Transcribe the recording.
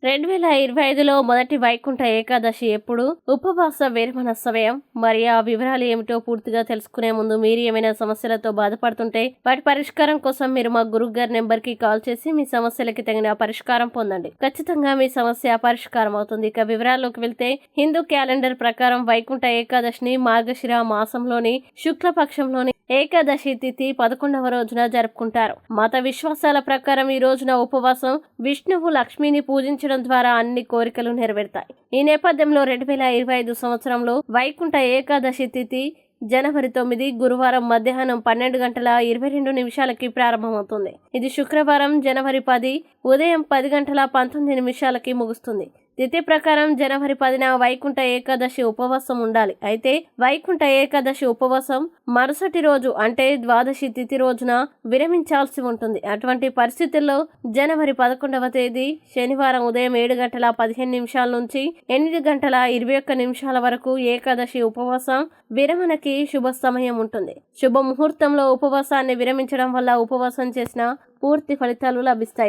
2025లో మొదటి వైకుంఠ ఏకాదశి ఎప్పుడు? ఉపవాస విరమణ సమయం మరి ఆ వివరాలు ఏమిటో పూర్తిగా తెలుసుకునే ముందు మీరు ఏమైనా సమస్యలతో బాధపడుతుంటే వాటి పరిష్కారం కోసం మీరు మా గురువు గారి నెంబర్ కి కాల్ చేసి మీ సమస్యలకి తగిన పరిష్కారం పొందండి. ఖచ్చితంగా మీ సమస్య పరిష్కారం అవుతుంది. ఇక వివరాల్లోకి వెళ్తే హిందూ క్యాలెండర్ ప్రకారం వైకుంఠ ఏకాదశిని మార్గశిర మాసంలోని శుక్లపక్షంలోని ఏకాదశి తిథి 11వ రోజున జరుపుకుంటారు. మత విశ్వాసాల ప్రకారం ఈ రోజున ఉపవాసం విష్ణువు లక్ష్మిని పూజించడం ద్వారా అన్ని కోరికలు నెరవేరుతాయి. ఈ నేపథ్యంలో 2025 సంవత్సరంలో వైకుంఠ ఏకాదశి తిథి జనవరి 9 గురువారం మధ్యాహ్నం 12:22 ప్రారంభమవుతుంది. ఇది శుక్రవారం జనవరి 10 ఉదయం 10:19 ముగుస్తుంది. తిథి ప్రకారం జనవరి 10న వైకుంఠ ఏకాదశి ఉపవాసం ఉండాలి. అయితే వైకుంఠ ఏకాదశి ఉపవాసం మరుసటి రోజు అంటే ద్వాదశి తిథి రోజున విరమించాల్సి ఉంటుంది. అటువంటి పరిస్థితుల్లో జనవరి 11వ తేదీ శనివారం ఉదయం 7:15 నుంచి 8:21 వరకు ఏకాదశి ఉపవాసం విరమణకి శుభ సమయం ఉంటుంది. శుభ ముహూర్తంలో ఉపవాసాన్ని విరమించడం వల్ల ఉపవాసం చేసిన పూర్తి ఫలితాలు లభిస్తాయి.